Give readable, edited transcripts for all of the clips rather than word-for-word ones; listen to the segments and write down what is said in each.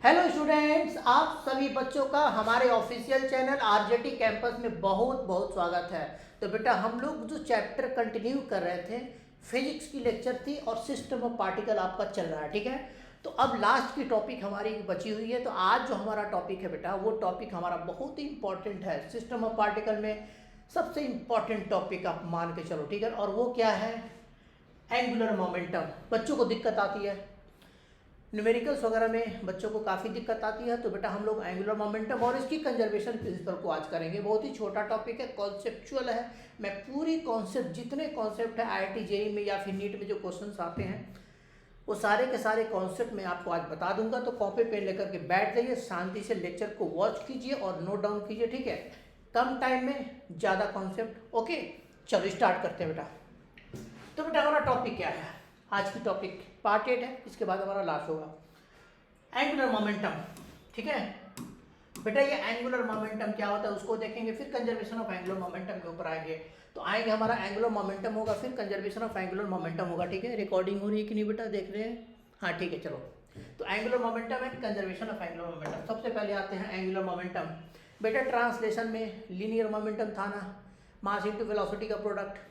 Hello students, आप सभी बच्चों का हमारे ऑफिशियल चैनल आरजेटी कैंपस में बहुत बहुत स्वागत है। तो बेटा हम लोग जो चैप्टर कंटिन्यू कर रहे थे, फिजिक्स की लेक्चर थी और सिस्टम ऑफ पार्टिकल आपका चल रहा है, ठीक है। तो अब लास्ट की टॉपिक हमारी बची हुई है। तो आज जो हमारा टॉपिक है बेटा, वो टॉपिक हमारा बहुत ही इंपॉर्टेंट है। सिस्टम ऑफ पार्टिकल में सबसे इंपॉर्टेंट टॉपिक आप मान के चलो, ठीक है। और वो क्या है? Angular momentum. बच्चों को दिक्कत आती है, न्यूमेरिकल्स वगैरह में बच्चों को काफ़ी दिक्कत आती है। तो बेटा हम लोग एंगुलर मोमेंटम और इसकी कंजर्वेशन प्रिंसिपल को आज करेंगे। बहुत ही छोटा टॉपिक है, कॉन्सेप्चुअल है। मैं पूरी कॉन्सेप्ट, जितने कॉन्सेप्ट है आईआईटी जेईई में या फिर नीट में जो क्वेश्चंस आते हैं, वो सारे के सारे कॉन्सेप्ट मैं आपको आज बता दूंगा। तो कॉपी पेन लेकर के बैठ जाइए, शांति से लेक्चर को वॉच कीजिए और नोट डाउन कीजिए, ठीक है। कम टाइम में ज़्यादा कॉन्सेप्ट। ओके, चलो स्टार्ट करते हैं बेटा। तो बेटा हमारा टॉपिक क्या है? आज की टॉपिक पार्ट 8 है, इसके बाद हमारा लास्ट होगा एंगुलर मोमेंटम, ठीक है। बेटा ये एंगुलर मोमेंटम क्या होता है उसको देखेंगे, फिर कंजर्वेशन ऑफ एंगुलर मोमेंटम के ऊपर आएंगे। तो आएंगे हमारा एंगुलर मोमेंटम होगा, फिर कंजर्वेशन ऑफ एंगुलर मोमेंटम होगा, ठीक है। रिकॉर्डिंग हो रही है कि नहीं बेटा, देख रहे हैं? हाँ ठीक है, चलो। तो एंगुलर मोमेंटम है, कंजर्वेशन ऑफ एंगुलर मोमेंटम। सबसे पहले आते हैं एंगुलर मोमेंटम। बेटा ट्रांसलेशन में लीनियर मोमेंटम था ना, मास इनटू वेलोसिटी का प्रोडक्ट,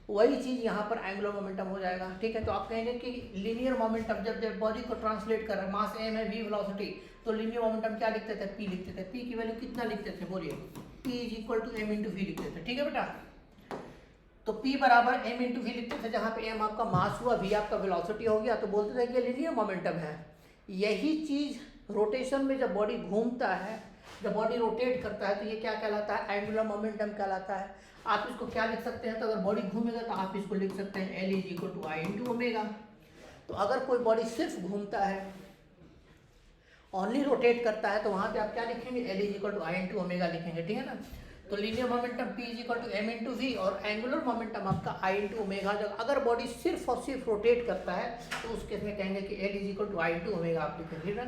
वही चीज़ यहाँ पर एंगुलर मोमेंटम हो जाएगा, ठीक है। तो आप कहेंगे कि लीनियर मोमेंटम जब बॉडी को ट्रांसलेट कर रहा है, मास एम है, वी वेलोसिटी, तो लीनियर मोमेंटम क्या लिखते थे? पी लिखते थे। पी की वैल्यू कितना लिखते थे बोलिए? P is equal to M into V लिखते थे, ठीक है बेटा। तो पी बराबर एम इंटू वी लिखते थे, जहाँ पे एम आपका मास हुआ, वी आपका वेलोसिटी हो गया, तो बोलते थे कि ये लीनियर मोमेंटम है। यही चीज़ रोटेशन में जब बॉडी घूमता है, जब बॉडी रोटेट करता है, तो ये क्या कहलाता है? एंगुलर मोमेंटम कहलाता है। आप इसको क्या लिख सकते हैं? तो अगर बॉडी घूमेगा तो आप इसको लिख सकते हैं L is equal to I into omega. तो अगर कोई बॉडी सिर्फ घूमता है, ओनली रोटेट करता है, तो वहाँ पे आप क्या लिखेंगे? L is equal to I into omega लिखेंगे, ठीक है ना। तो linear momentum P is equal to M into V और एंगुलर मोमेंटम आपका आई इंटू ओमेगा। जब अगर बॉडी सिर्फ और सिर्फ रोटेट करता है, तो उस केस में कहेंगे कि L is equal to I into omega आप लिखेंगे ना।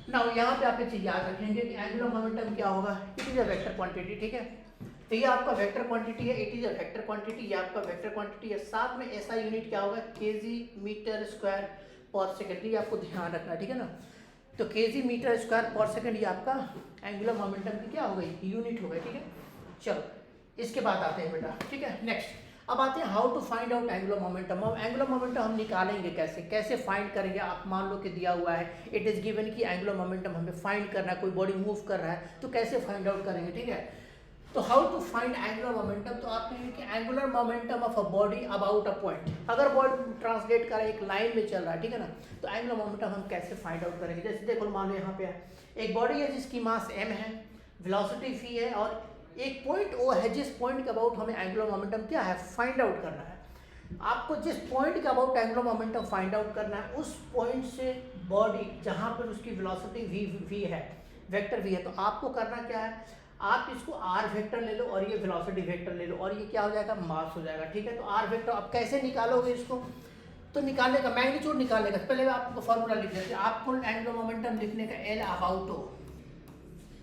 नाउ यहाँ पे आप एक चीज़ याद रखेंगे कि एंगुलर मोमेंटम क्या होगा? It is a vector quantity, ठीक है। तो ये आपका वेक्टर क्वांटिटी है, it is a vector quantity, ये आपका वेक्टर क्वांटिटी है। साथ में ऐसा यूनिट क्या होगा? केजी मीटर स्क्वायर पर सेकंड, ये आपको ध्यान रखना, ठीक है ना। तो केजी मीटर स्क्वायर पर सेकंड ये आपका एंगुलर मोमेंटम की क्या हो गई? यूनिट हो गई, ठीक है। चलो इसके बाद आते हैं बेटा, ठीक है। नेक्स्ट अब आते हैं how to find out angular momentum. अब एंगुलर मोमेंटम हम निकालेंगे कैसे? कैसे फाइंड करेंगे? आप मान लो कि दिया हुआ है, इट इज गिवन कि एंगुलर मोमेंटम हमें फाइंड करना है, कोई बॉडी मूव कर रहा है, तो कैसे फाइंड आउट करेंगे, ठीक है। तो how to find angular momentum, तो आप कहेंगे कि angular momentum of a body about a point. अगर बॉडी ट्रांसलेट कर एक लाइन में चल रहा है, ठीक है ना, तो एंगुलर मोमेंटम हम कैसे फाइंड आउट करेंगे? जैसे देखो मान लो यहाँ पे है एक बॉडी है जिसकी मास m है, वेलोसिटी v है, और एक पॉइंट ओ है जिस पॉइंट के अबाउट हमें एंगुलर मोमेंटम क्या है? फाइंड आउट करना है। आपको जिस पॉइंट के about angular momentum find out करना है, उस पॉइंट से बॉडी जहाँ पर उसकी वेलोसिटी v है, वेक्टर v है, तो आपको करना क्या है? आप इसको r वेक्टर ले लो और ये वेलोसिटी वेक्टर ले लो, और ये क्या हो जाएगा? मास हो जाएगा, ठीक है। तो r वेक्टर आप कैसे निकालोगे इसको? तो निकालने का मैग्नीट्यूड निकालने का पहले आपको फॉर्मूला लिख देते हैं। आपको एंगुलर मोमेंटम लिखने का एल अबाउट हो,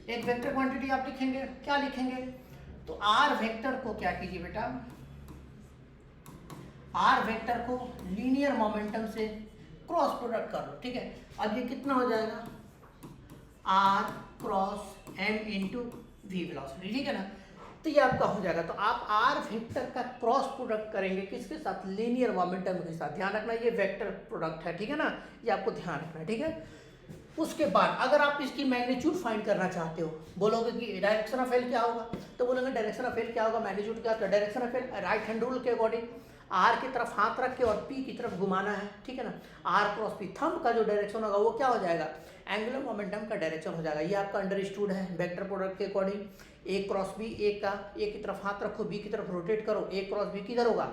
एक वेक्टर क्वांटिटी आप लिखेंगे, क्या लिखेंगे? तो आर वेक्टर को क्या कीजिए बेटा? आर वेक्टर को लीनियर मोमेंटम से क्रॉस प्रोडक्ट कर लो, ठीक है। अब ये कितना हो जाएगा? R cross M into V velocity, ठीक है ना। तो ये आपका हो जाएगा। तो आप आर वेक्टर का क्रॉस प्रोडक्ट करेंगे किसके साथ? लीनियर मोमेंटम के साथ। ध्यान रखना ये वेक्टर प्रोडक्ट है, ठीक है ना, ये आपको ध्यान रखना है, ठीक है। उसके बाद अगर आप इसकी मैग्नीट्यूड फाइंड करना चाहते हो, बोलोगे कि डायरेक्शन ऑफ एल क्या होगा, तो बोलोगे डायरेक्शन ऑफ एल क्या होगा, मैग्नीट्यूड क्या होगा? Direction of L right hand rule के अकॉर्डिंग आर की तरफ हाथ रख के और पी की तरफ घुमाना है, ठीक है ना। आर क्रॉस पी, थंब का जो डायरेक्शन होगा वो क्या हो जाएगा? एंगुलर मोमेंटम का डायरेक्शन हो जाएगा। ये आपका अंडरस्टूड है वेक्टर प्रोडक्ट के अकॉर्डिंग। ए क्रॉस बी, ए का ए की तरफ हाथ रखो, बी की तरफ रोटेट करो, ए क्रॉस बी किधर होगा?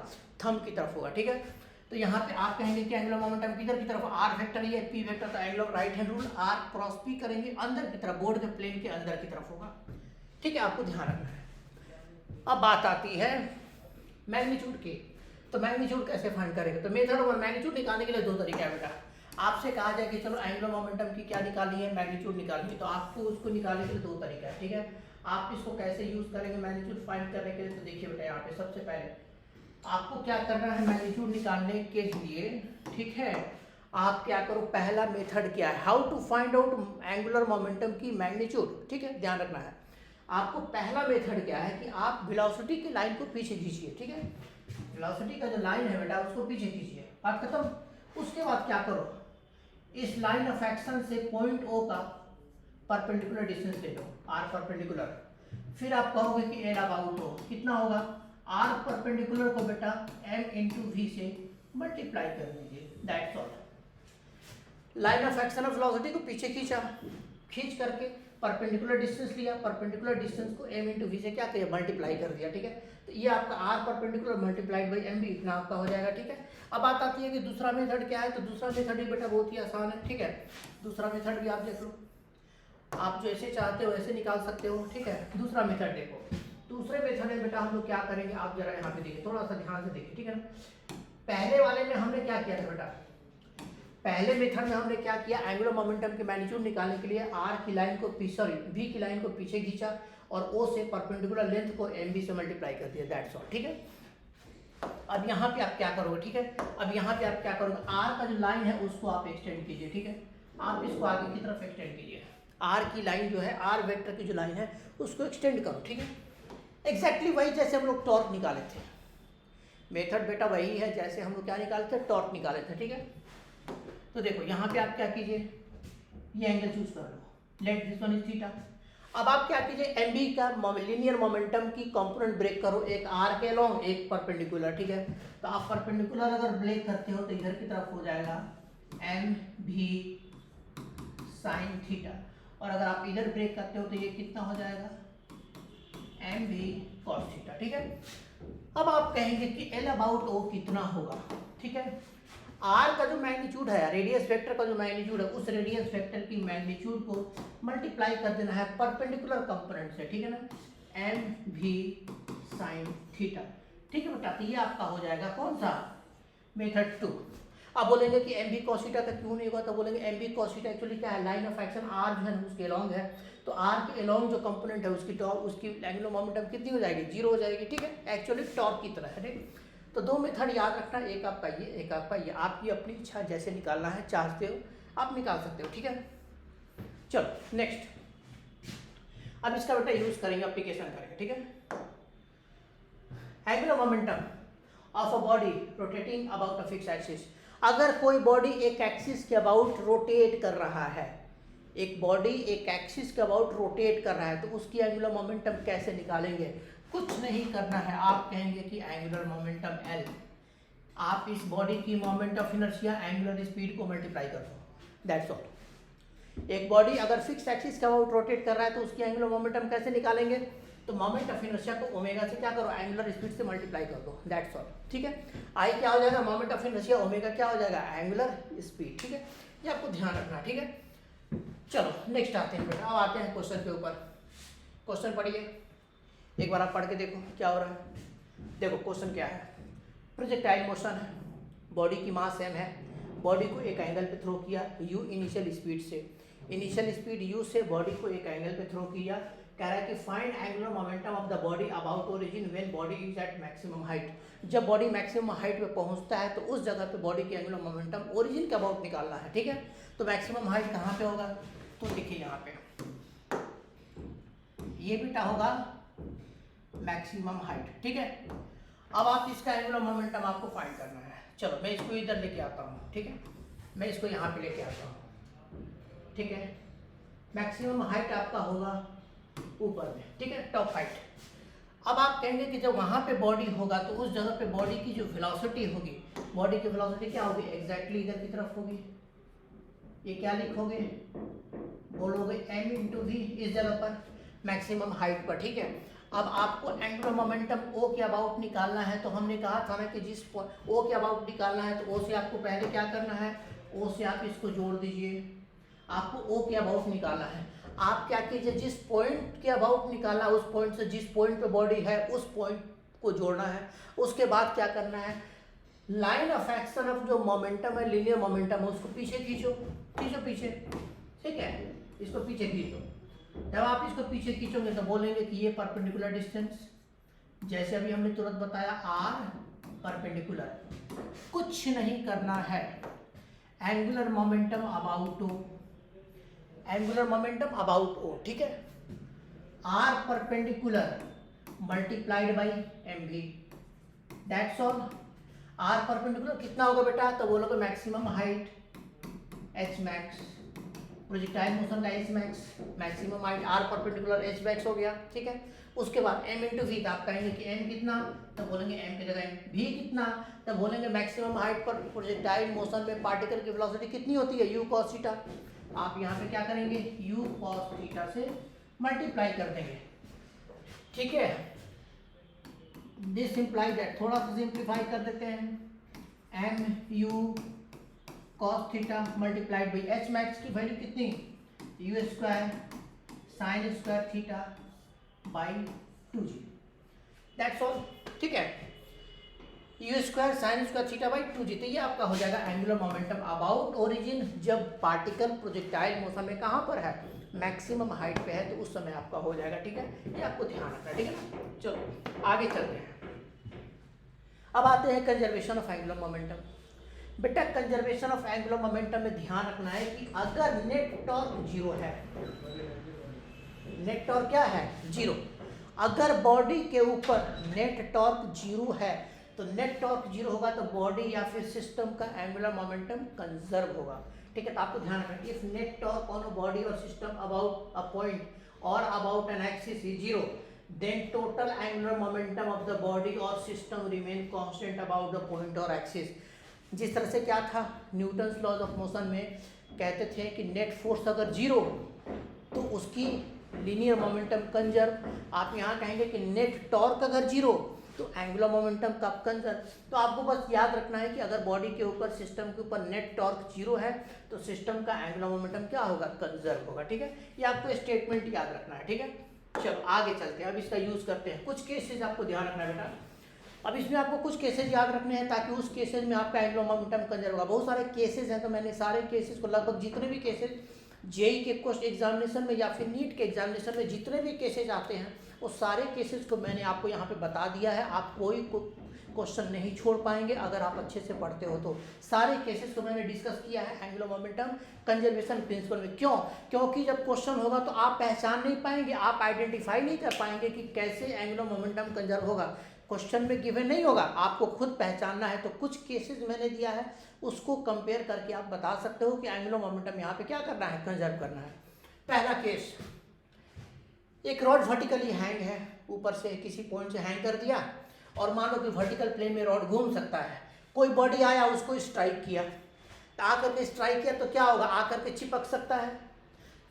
थंब की तरफ होगा, ठीक है। तो यहाँ पे आप कहेंगे कि एंगुलर मोमेंटम किधर की तरफ? आर वेक्टर ये पी वेक्टर, तो angular right hand rule R cross P करेंगे, अंदर की तरफ, बोर्ड के प्लेन के अंदर की तरफ होगा, ठीक है। आपको ध्यान रखना है। अब बात आती है मैग्नीट्यूड की। तो मैग्नीट्यूड कैसे फाइंड करेंगे? तो मेथड और मैग्नीट्यूड निकालने के लिए दो तरीका है बेटा। आपसे कहा जाए कि चलो एंगुलर मोमेंटम की क्या निकालनी है? मैग्नीट्यूड निकालनी है, तो आपको उसको निकालने के लिए दो तरीका है, ठीक है। आप इसको कैसे यूज करेंगे मैग्नीट्यूड फाइंड करने के लिए? तो देखिए बेटा, यहाँ पे सबसे पहले आपको क्या करना है मैग्नीट्यूड निकालने के लिए, ठीक है। आप क्या करो, पहला मेथड क्या है, how to find out angular momentum की मैग्नीट्यूड, ठीक है, ध्यान रखना है। आपको पहला मेथड क्या है कि आप वेलोसिटी की लाइन को पीछे खींचिए, ठीक है, वेलोसिटी का जो लाइन है बेटा उसको पीछे खींचिए, बात खत्म। उसके बाद क्या करो, इस लाइन ऑफ एक्शन से पॉइंट ओ का परपेंडिकुलर डिस्टेंस ले लो, आर परपेंडिकुलर। फिर आप कहोगे कि एल अबाउट हो कितना होगा, आर परपेंडिकुलर को बेटा एम इंटू वी से मल्टीप्लाई कर दीजिए, that's all. Line of action of velocity को पीछे खींचा, खींच करके परपेंडिकुलर डिस्टेंस लिया, परपेंडिकुलर डिस्टेंस को एम इंटू वी से क्या किया, मल्टीप्लाई कर दिया, ठीक है। तो ये आपका R perpendicular multiplied by M V इतना आपका हो जाएगा, ठीक है। अब बात आती है कि दूसरा मेथड क्या है, तो दूसरा मेथड भी बेटा बहुत ही आसान है, ठीक है। दूसरा मेथड भी आप देख लो, आप जैसे चाहते हो वैसे निकाल सकते हो, ठीक है। दूसरा मेथड देखो, दूसरे मेथड में बेटा हम लोग क्या करेंगे, आप जरा यहाँ पे देखिए, थोड़ा सा ध्यान से देखिए, ठीक है ना। पहले वाले में हमने क्या किया था बेटा, पहले मेथड में हमने क्या किया, एंगुलर मोमेंटम की मैग्नीट्यूड निकालने के लिए आर की लाइन को सॉरी वी की लाइन को पीछे खींचा और ओ से परपेंडिकुलर लेंथ को एम बी से मल्टीप्लाई कर दिया, दैट्स ऑल, ठीक है। अब यहाँ पे आप क्या करोगे, ठीक है, अब यहाँ पे आप क्या करोगे, आर का जो लाइन है उसको आप एक्सटेंड कीजिए, ठीक है, आप इसको आगे की तरफ एक्सटेंड कीजिए, आर की लाइन जो है, आर वेक्टर की जो लाइन है उसको एक्सटेंड करो, ठीक है। एग्जैक्टली वही जैसे हम लोग टॉर्क निकाले थे, मेथड बेटा वही है जैसे हम लोग क्या निकाले थे, टॉर्क निकाले थे, ठीक है। तो देखो यहाँ पे आप क्या कीजिए, ये एंगल चूज कर लो, let this one is theta. अब आप क्या कीजिए, एम बी का लीनियर मोमेंटम की कंपोनेंट ब्रेक करो, एक आर के अलोंग एक परपेंडिकुलर, ठीक है। तो आप परपेंडिकुलर अगर ब्रेक करते हो तो इधर की तरफ हो जाएगा एम भी साइन थीटा, और अगर आप इधर ब्रेक करते हो तो ये कितना हो जाएगा, एम भी कॉस थीटा, ठीक है। अब आप कहेंगे कि एल अबाउट ओ कितना होगा, ठीक है। आर का जो मैग्नीट्यूड है, रेडियस वेक्टर का जो मैग्नीट्यूड है, उस रेडियस वेक्टर की मैग्नीट्यूड को मल्टीप्लाई कर देना है परपेंडिकुलर कंपोनेंट से, ठीक है ना, एम भी साइन थीटा, ठीक है बेटा। तो ये आपका हो जाएगा कौन सा, मेथड 2। अब बोलेंगे कि एम बी कॉस थीटा का क्यों नहीं होगा, तो बोलेंगे M B cos theta actually क्या है, लाइन ऑफ एक्शन आर जो है उसके अलोंग है, तो आर के अलोंग जो कंपोनेंट है उसकी एंगुलर मोमेंटम कितनी हो जाएगी, 0 हो जाएगी, ठीक है, एक्चुअली टॉर्क की तरह है, ठीक। तो दो मेथड याद रखना, एक आपका ये, एक आपका ये, आपकी अपनी इच्छा, जैसे निकालना है चाहते हो आप निकाल सकते हो, ठीक है। चलो नेक्स्ट, अब इसका बेटा यूज करेंगे, एप्लीकेशन करेंगे, ठीक है। Angular momentum of a body rotating about a fix axis, अगर कोई बॉडी एक एक्सिस के अबाउट रोटेट कर रहा है, एक बॉडी एक एक्सिस के अबाउट रोटेट कर रहा है, तो उसकी एंगुलर मोमेंटम कैसे निकालेंगे, कुछ नहीं करना है, आप कहेंगे कि एंगुलर मोमेंटम एल, आप इस बॉडी की moment of inertia angular speed को मल्टीप्लाई कर दो, दैट्स ऑल। एक बॉडी अगर फिक्स एक्सिस के अबाउट रोटेट कर रहा है तो उसकी एंगुलर मोमेंटम कैसे निकालेंगे, तो मोमेंट ऑफ इनर्शिया को ओमेगा से क्या करो, एंगुलर स्पीड से मल्टीप्लाई कर दो, दैट्स ऑल, ठीक है। आई क्या हो जाएगा, मोमेंट ऑफ इनर्शिया, ओमेगा क्या हो जाएगा, एंगुलर स्पीड, ठीक है। ये आपको ध्यान रखना, ठीक है। चलो नेक्स्ट आते हैं बेटा, अब आते हैं क्वेश्चन के ऊपर। क्वेश्चन पढ़िए, एक बार आप पढ़ के देखो क्या हो रहा है। देखो क्वेश्चन क्या है, प्रोजेक्टाइल मोशन है, बॉडी की मास m है, बॉडी को एक एंगल पे थ्रो किया u इनिशियल स्पीड से, इनिशियल स्पीड u से बॉडी को एक एंगल पे थ्रो किया, कह रहा है कि find angular momentum of the body about origin when body is at maximum height, जब बॉडी मैक्सिमम हाइट पे पहुंचता है तो उस जगह पे बॉडी की एंगुलर मोमेंटम ओरिजिन के अबाउट निकालना है, ठीक है। तो मैक्सिमम हाइट कहाँ पे होगा, तो देखिए यहाँ पे ये बेटा होगा मैक्सिमम हाइट, ठीक है। अब आप इसका एंगुलर मोमेंटम आपको फाइंड करना है, चलो मैं इसको इधर लेके आता हूँ, ठीक है, मैं इसको यहाँ पे लेके आता हूँ, ठीक है। मैक्सिमम हाइट आपका होगा ऊपर में, ठीक है, टॉप हाइट। अब आप कहेंगे कि जब वहाँ पे बॉडी होगा तो उस जगह पे बॉडी की जो वेलोसिटी होगी, बॉडी की वेलोसिटी क्या होगी, एग्जैक्टली इधर की तरफ होगी, ये क्या लिखोगे, बोलोगे m इंटू वी इस जगह पर मैक्सिमम हाइट पर, ठीक है। अब आपको एंगुलर मोमेंटम O के अबाउट निकालना है, तो हमने कहा था ना कि जिस O के अबाउट निकालना है तो O से आपको पहले क्या करना है, O से आप इसको जोड़ दीजिए, आपको O के अबाउट निकालना है। आप क्या कीजिए, जिस पॉइंट के अबाउट निकालना है उस पॉइंट से जिस पॉइंट पे बॉडी है उस पॉइंट को जोड़ना है। उसके बाद क्या करना है, लाइन ऑफ एक्शन ऑफ जो मोमेंटम है, लीनियर मोमेंटम है, उसको पीछे खींचो, खींचो पीछे, ठीक है, इसको पीछे खींचो। जब आप इसको पीछे खींचोगे तो बोलेंगे कि ये परपेंडिकुलर डिस्टेंस, जैसे अभी हमने तुरंत बताया, आर परपेंडिकुलर, कुछ नहीं करना है, angular momentum about O, angular momentum about O, ठीक है। R perpendicular multiplied by M V, that's all. R perpendicular कितना होगा बेटा, तो बोलोगे maximum height H max, projectile motion का H max, maximum height R perpendicular H max हो गया, ठीक है। उसके बाद एम इंटू वी, आप कहेंगे कि एम कितना, तो बोलेंगे एम की जगह एम, वी कितना, तो बोलेंगे मैक्सिमम हाइट पर प्रोजेक्टाइल मोशन में पार्टिकल की वेलोसिटी कितनी होती है, यू कॉस थीटा। आप यहाँ पे क्या करेंगे, यू कॉस थीटा से मल्टीप्लाई कर देंगे, ठीक है। दिस इम्प्लाई दैट, थोड़ा सा सिंप्लीफाई कर देते हैं, M U cos theta multiplied by H max की वैल्यू कितनी, U square sine square theta by 2g, that's all, ठीक है। U square sine square theta by 2g, तो ये आपका हो जाएगा एंगुलर मोमेंटम अबाउट ओरिजिन, जब पार्टिकल प्रोजेक्टाइल मोशन में कहाँ पर है, मैक्सिमम हाइट पे है, तो उस समय आपका हो जाएगा, ठीक है। ये आपको ध्यान रखना है, ठीक है। चलो आगे चलते हैं। अब आते हैं कंजर्वेशन ऑफ एंगुलर मोमेंटम। बेटा कंजर्वेशन ऑफ एंगुलर मोमेंटम में ध्यान रखना है कि अगर नेट टॉर्क जीरो है, नेट टॉर्क क्या है, जीरो, अगर बॉडी के ऊपर नेट टॉर्क जीरो है, तो नेट टॉर्क जीरो होगा तो बॉडी या फिर सिस्टम का एंगुलर मोमेंटम कंजर्व होगा, ठीक है। तो आपको ध्यान रखना है, if net torque on a body और सिस्टम अबाउट अ पॉइंट और about an axis is zero, then total angular momentum of the body or system remain constant about the point or axis। जिस तरह से क्या था, Newton's laws of motion में कहते थे कि नेट फोर्स अगर जीरो तो उसकी लीनियर मोमेंटम कंजर्व। आप यहाँ कहेंगे कि नेट टॉर्क अगर जीरो तो एंगुलर मोमेंटम कब कंजर्व। तो आपको बस याद रखना है कि अगर बॉडी के ऊपर सिस्टम के ऊपर नेट टॉर्क जीरो है तो सिस्टम का एंगुलर मोमेंटम क्या होगा, कंजर्व होगा, ठीक है। ये आपको स्टेटमेंट याद रखना है, ठीक है। चलो आगे चलते हैं, अब इसका यूज करते हैं। कुछ केसेस आपको ध्यान रखना है बेटा, अब इसमें आपको कुछ केसेस याद रखने हैं ताकि उस केसेस में आपका एंगुलर मोमेंटम कंजर्व होगा। बहुत सारे केसेस हैं, तो मैंने सारे केसेस को, लगभग जितने भी केसेस जेई के क्वेश्चन एग्जामिनेशन में या फिर नीट के एग्जामिनेशन में जितने भी केसेस आते हैं वो सारे केसेस को मैंने आपको यहाँ पे बता दिया है। आप कोई क्वेश्चन नहीं छोड़ पाएंगे अगर आप अच्छे से पढ़ते हो तो। सारे केसेस को मैंने डिस्कस किया है एंगुलर मोमेंटम कंजर्वेशन प्रिंसिपल में। क्यों? क्योंकि जब क्वेश्चन होगा तो आप पहचान नहीं पाएंगे, आप आइडेंटिफाई नहीं कर पाएंगे कि कैसे एंगुलर मोमेंटम कंजर्व होगा। क्वेश्चन में गिवन नहीं होगा, आपको खुद पहचानना है। तो कुछ केसेस मैंने दिया है, उसको कंपेयर करके आप बता सकते हो कि एंगुलर मोमेंटम यहाँ पे क्या करना है, कंजर्व करना है। पहला केस, एक रॉड वर्टिकली हैंग है, ऊपर से किसी पॉइंट से हैंग कर दिया और मान लो कि वर्टिकल प्लेन में रॉड घूम सकता है। कोई बॉडी आया, उसको स्ट्राइक किया, तो आकर के स्ट्राइक किया तो क्या होगा, आकर के चिपक सकता है,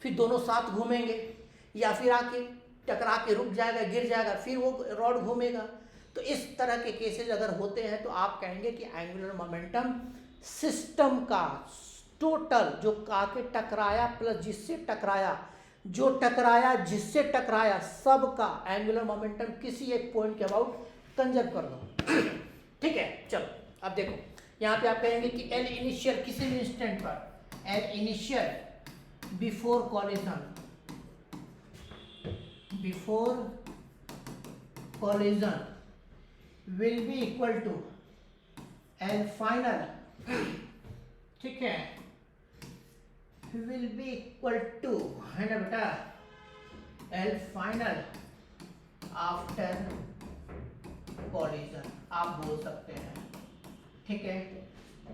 फिर दोनों साथ घूमेंगे, या फिर आके टकरा के रुक जाएगा, गिर जाएगा, फिर वो रॉड घूमेगा। तो इस तरह के केसेस अगर होते हैं तो आप कहेंगे कि एंगुलर मोमेंटम सिस्टम का टोटल, जो आके टकराया प्लस जिससे टकराया, जो टकराया जिससे टकराया, सब का एंगुलर मोमेंटम किसी एक पॉइंट के अबाउट कंजर्व कर दो। ठीक है, चलो अब देखो यहाँ पे आप कहेंगे कि एल इनिशियल किसी भी इंस्टेंट पर, L initial before collision, before collision will be equal to L final, ठीक है, विल बी इक्वल टू, है ना बेटा, एल फाइनल आफ्टर कॉलिजन, आप बोल सकते हैं। ठीक है,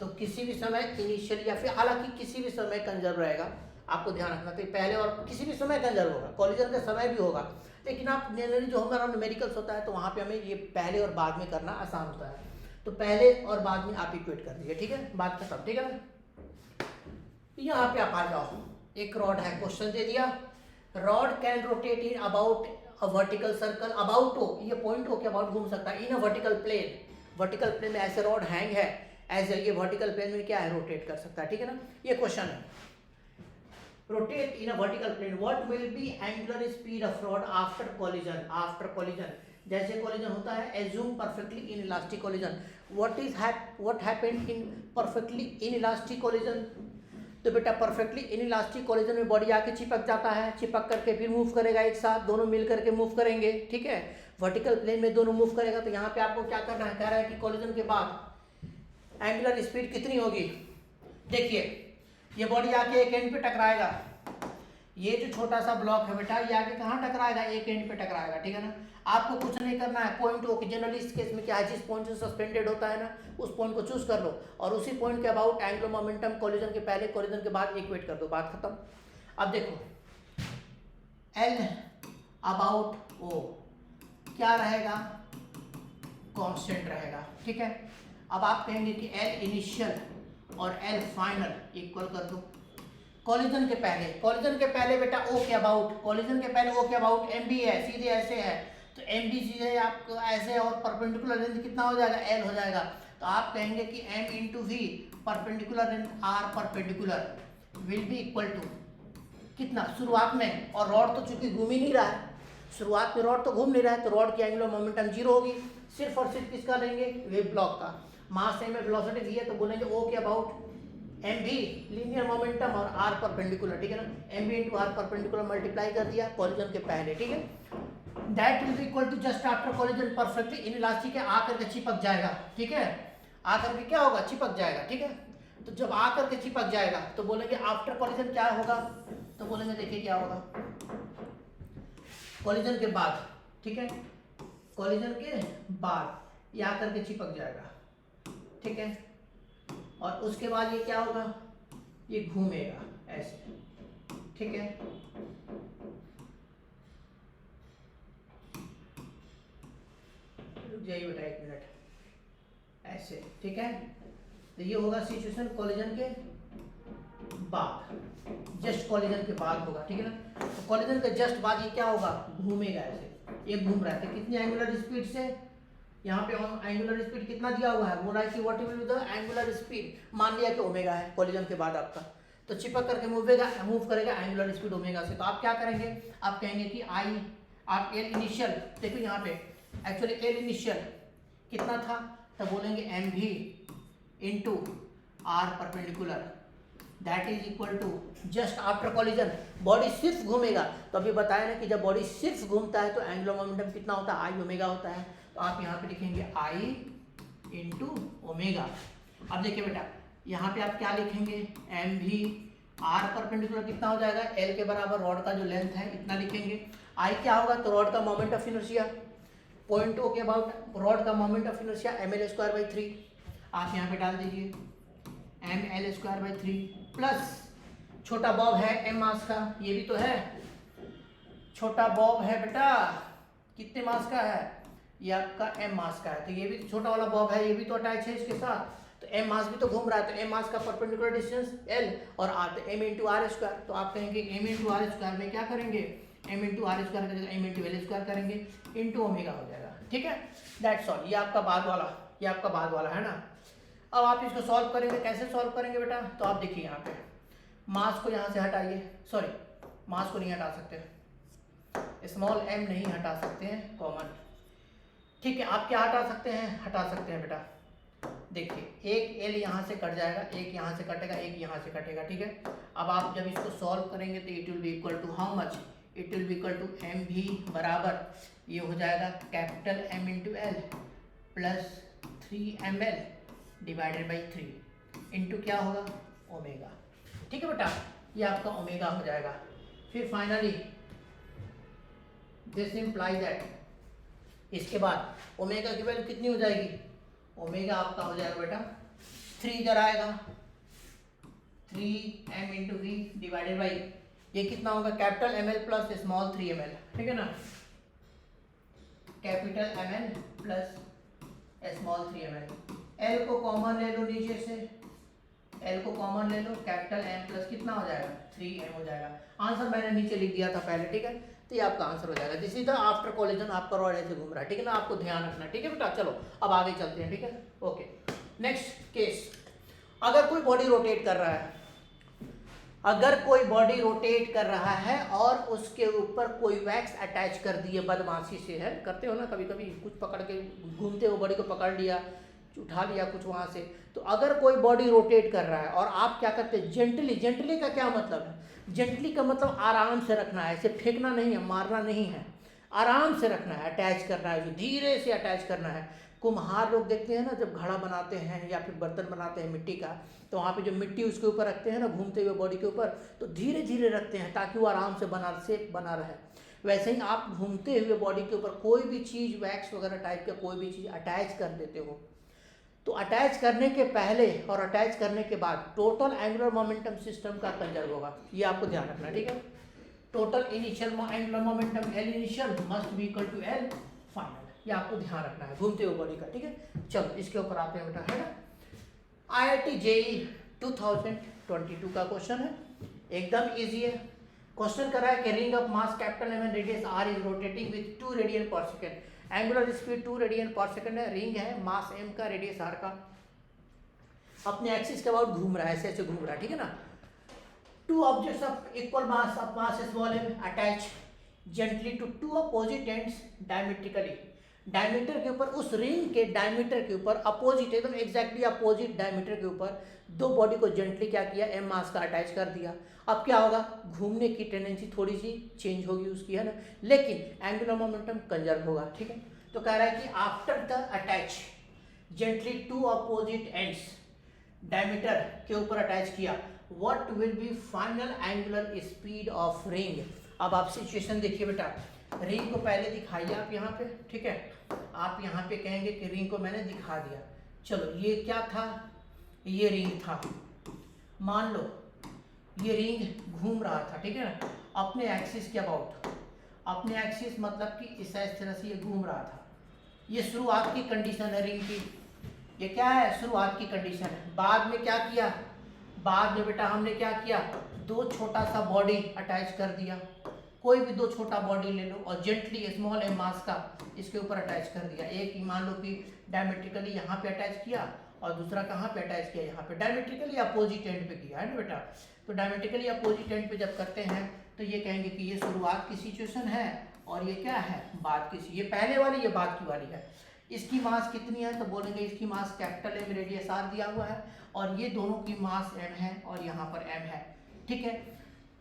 तो किसी भी समय इनिशियल या फिर हालांकि किसी भी समय कंजर्व रहेगा, आपको ध्यान रखना। तो पहले और किसी भी समय कंजर्व होगा, कॉलिजन का समय भी होगा, लेकिन आप जनरली जो हमारा न्यूमेरिकल्स होता है तो वहाँ पे हमें ये पहले और बाद में करना आसान होता है। तो पहले और बाद में आप इक्वेट कर दीजिए, ठीक है, बात खत्म। ठीक है, यहाँ पे आप आ जाओ। एक रॉड है, क्वेश्चन दे दिया, rod can rotate in about a vertical circle, about O ये पॉइंट हो के अबाउट घूम सकता है, in a vertical plane, vertical plane में ऐसे रॉड हैंग है, ऐसे ये वर्टिकल प्लेन में क्या है, रोटेट कर सकता है। ठीक है ना, ये क्वेश्चन है, rotate in a vertical plane, what will be angular speed of rod after collision, after collision, जैसे कॉलिजन होता है, assume perfectly inelastic collision, what happened in perfectly inelastic collision. तो बेटा परफेक्टली इन इलास्टिक कॉलिजन में body आके चिपक जाता है, चिपक करके फिर मूव करेगा एक साथ, दोनों मिल करके मूव करेंगे। ठीक है, वर्टिकल प्लेन में दोनों मूव करेगा। तो यहाँ पे आपको क्या करना है, कह रहा है कि कॉलिजन के बाद एंगुलर स्पीड कितनी होगी, देखिए ये बॉडी आके एक एंड पे टकराएगा, ये जो छोटा सा ब्लॉक है बेटा ये आके कहाँ टकराएगा, एक एंड पे टकराएगा, ठीक है ना। आपको कुछ नहीं करना है, पॉइंट को जनरली इस केस में क्या है, जिस पॉइंट से सस्पेंडेड होता है ना उस पॉइंट को चूज कर लो और उसी पॉइंट के अबाउट एंगुलर मोमेंटम कोलिजन के पहले कोलिजन के बाद इक्वेट कर दो, बात खत्म। अब देखो एल अबाउट ओ क्या रहेगा, कांस्टेंट रहेगा, ठीक है। अब आप कहेंगे कि एल इनिशियल और एल फाइनल इक्वल कर दो कोलिजन के पहले। कोलिजन के पहले बेटा ओ के अबाउट, कोलिजन के पहले ओ के अबाउट एम बी है, सीधे ऐसे है तो एम बी सीधे आपको ऐसे और परपेंडिकुलर रेंज कितना हो जाएगा, एल हो जाएगा। तो आप कहेंगे कि M into V perpendicular range R perpendicular will be equal to कितना शुरुआत में, और रॉड तो चूंकि घूम ही नहीं रहा है, शुरुआत में रॉड तो घूम नहीं रहा है तो रॉड की एंगुलर मोमेंटम जीरो होगी, सिर्फ और सिर्फ किसका लेंगे, वेव ब्लॉक का। मास एम है, वेलोसिटी वी है, तो बोलेंगे ओ के about M V linear momentum और आर परपेंडिकुलर, ठीक है ना। M V into R perpendicular multiply कर दिया कोलिजन के पहले, ठीक है। That will be equal to just after collision perfectly inelastic है, आकर के चिपक जाएगा, ठीक है। आकर के क्या होगा, चिपक जाएगा, ठीक है। तो जब आकर के चिपक जाएगा तो बोलेंगे आफ्टर कोलिजन क्या होगा, तो बोलेंगे देखिए क्या होगा कोलिजन के बाद, ठीक है, कोलिजन के बाद ये आकर के चिपक जाएगा, ठीक है। और उसके बाद ये क्या होगा, ये घूमेगा ऐसे, ठीक है। रुक जाइए बेटा एक मिनट, ऐसे, ठीक है। तो ये होगा सिचुएशन कोलिजन के बाद, जस्ट कोलिजन के बाद होगा, ठीक है ना। तो कोलिजन के जस्ट बाद ये क्या होगा, घूमेगा ऐसे, ये घूम रहा है तो कितनी एंगुलर स्पीड से, यहाँ पे एंगुलर स्पीड कितना दिया हुआ है, बोला है कि what will be the angular speed, मान लिया कि ओमेगा है कोलिजन के बाद आपका, तो चिपक करके मूव करेगा एंगुलर स्पीड ओमेगा से। तो आप क्या करेंगे, आप कहेंगे कि आई आप एल इनिशियल, देखो यहाँ पे एक्चुअली एल इनिशियल कितना था, तो बोलेंगे M V into R perpendicular that is equal to just after collision body सिर्फ घूमेगा। तो अभी बताया ना कि जब बॉडी सिर्फ घूमता है तो एंगुलर मोमेंटम कितना होता है, आई ओमेगा होता है। तो आप यहाँ पे लिखेंगे आई इंटू ओमेगा। अब देखिए बेटा यहाँ पे आप क्या लिखेंगे, एम भी आर परपेंडिकुलर कितना हो जाएगा, एल के बराबर रॉड का जो लेंथ है इतना लिखेंगे। आई क्या होगा, तो रॉड का moment of inertia, point O के अबाउट रॉड का moment of inertia M L square by 3, आप यहाँ पे डाल दीजिए M L square by 3 plus छोटा बॉब है एम मास का, ये भी तो है छोटा बॉब है बेटा, कितने मास का है, ये आपका एम मास का है, तो ये भी छोटा वाला बॉब है, ये भी तो अटैच है इसके साथ, तो एम मास भी तो घूम रहा है, तो एम मास का परपेंडिकुलर डिस्टेंस एल और आर, तो एम इंटू आर स्क्वायर। तो आप कहेंगे एम इंटू आर स्क्वायर में क्या करेंगे, एम इंटू आर स्क्वायर करेंगे, एम इंटू एल स्क्वायर करेंगे, इंटू ओमेगा हो जाएगा, ठीक है। दैट्स ऑल, ये आपका बाद वाला, ये आपका बाद वाला है ना। अब आप इसको सॉल्व करेंगे, कैसे सॉल्व करेंगे बेटा, तो आप देखिए यहाँ पे मास को यहाँ से हटाइए, सॉरी मास को नहीं हटा सकते, स्मॉल एम नहीं हटा सकते हैं कॉमन, ठीक है। आप क्या हटा सकते हैं, हटा सकते हैं बेटा, देखिए एक एल यहाँ से कट जाएगा, एक यहाँ से कटेगा, एक यहाँ से कटेगा, ठीक है। अब आप जब इसको सॉल्व करेंगे तो it will be equal to how much, it will be equal to M V बराबर ये हो जाएगा capital M into L plus 3ml divided by 3 into क्या होगा ओमेगा, ठीक है बेटा, ये आपका ओमेगा हो जाएगा। फिर फाइनली दिस इम्प्लाई दैट, इसके बाद ओमेगा की वैल्यू कितनी हो जाएगी, ओमेगा आपका हो जाएगा बेटा 3 इधर आएगा 3m into we divided by ये कितना होगा capital M L plus small 3ml, ठीक है ना, capital M L plus small 3ml। L को कॉमन ले लो नीचे से, एल को कॉमन ले लो, कैपिटल एम प्लस कितना हो जाएगा 3m हो जाएगा। आंसर मैंने नीचे लिख दिया था पहले, ठीक है, तो ये आपका आंसर हो जाएगा। This is the after collision, आपका रॉड ऐसे घूम रहा है, ठीक है ना, आपको ध्यान रखना, ठीक है बेटा। चलो अब आगे चलते हैं, ठीक है, ओके। नेक्स्ट केस, अगर कोई बॉडी रोटेट कर रहा है, अगर कोई बॉडी रोटेट कर रहा है और उसके ऊपर कोई वैक्स अटैच कर दिए बदमाशी से, है करते हो ना कभी कभी, कुछ पकड़ के घूमते हो बॉडी को पकड़ लिया, उठा लिया कुछ वहाँ से, तो अगर कोई बॉडी रोटेट कर रहा है और आप क्या करते हैं जेंटली, जेंटली का क्या मतलब है, जेंटली का मतलब आराम से रखना है, ऐसे फेंकना नहीं है, मारना नहीं है, आराम से रखना है, अटैच करना है, धीरे से अटैच करना है। कुम्हार लोग देखते हैं ना, जब घड़ा बनाते हैं या फिर बर्तन बनाते हैं मिट्टी का, तो वहाँ पे जो मिट्टी उसके ऊपर रखते हैं ना घूमते हुए बॉडी के ऊपर, तो धीरे धीरे रखते हैं ताकि वो आराम से बना रहे। वैसे ही आप घूमते हुए बॉडी के ऊपर कोई भी चीज़ वैक्स वगैरह टाइप का कोई भी चीज़ अटैच कर देते हो, तो अटैच करने के पहले और अटैच करने के बाद टोटल एंगुलर मोमेंटम सिस्टम का कंजर्व होगा, ये आपको ध्यान रखना है, ठीक है। Total initial angular momentum L initial must be equal to L final, ये आपको ध्यान रखना है घूमते हुए बॉडी का, ठीक है। चलो इसके ऊपर आते हैं बेटा, है ना। IIT JEE 2022 का क्वेश्चन है, एकदम इजी है। क्वेश्चन कर रहा है कि ring of mass capital M and radius R is rotating with 2 radian per second. Angular speed 2 radian per second है, रिंग है, मास m का, रेडियस r का, अपने एक्सिस के अबाउट घूम रहा है, ऐसे ऐसे घूम रहा है, ठीक है ना। 2 objects of equal mass of mass small m attach gently to 2 opposite ends diametrically. Diameter के ऊपर, उस रिंग के डायमीटर के ऊपर अपोजिट, एकदम एग्जैक्टली अपोजिट डायमीटर के ऊपर 2 बॉडी को जेंटली क्या किया, m मास का अटैच कर दिया। अब क्या होगा, घूमने की टेंडेंसी थोड़ी सी चेंज होगी उसकी, है ना, लेकिन एंगुलर मोमेंटम कंजर्व होगा, ठीक है। तो कह रहा है कि after the attach gently 2 opposite ends, diameter के ऊपर अटैच किया, what will B final angular speed of ring. अब आप सिचुएशन देखिए बेटा, रिंग को पहले दिखाइए आप यहाँ पे, ठीक है। आप यहाँ पे कहेंगे कि रिंग को मैंने दिखा दिया, चलो ये क्या था, ये रिंग था, मान लो ये रिंग घूम रहा था, ठीक है ना, अपने एक्सिस के अबाउट, अपने एक्सिस मतलब कि इस तरह से ये घूम रहा था। ये शुरुआत की कंडीशन है रिंग की, ये क्या है, शुरुआत की कंडीशन है। बाद में क्या किया, बाद में बेटा हमने क्या किया, 2 छोटा सा बॉडी अटैच कर दिया, कोई भी 2 छोटा बॉडी ले लो और जेंटली स्मॉल m मास का इसके ऊपर अटैच कर दिया। एक मान लो कि डायमेट्रिकली यहाँ पे अटैच किया और दूसरा कहाँ पे अटैच किया, यहाँ पे डायमेट्रिकली अपोजिट एंड पे किया, है ना बेटा। तो डायमेट्रिकली अपोजिट एंड पे जब करते हैं तो ये कहेंगे कि ये शुरुआत की सिचुएशन है और ये क्या है, बाद की, ये पहले वाली, ये बाद की वाली है। इसकी मास कितनी है, तो बोलेंगे इसकी mass capital M radius r दिया हुआ है और ये दोनों की मास m है और यहाँ पर m है, ठीक है।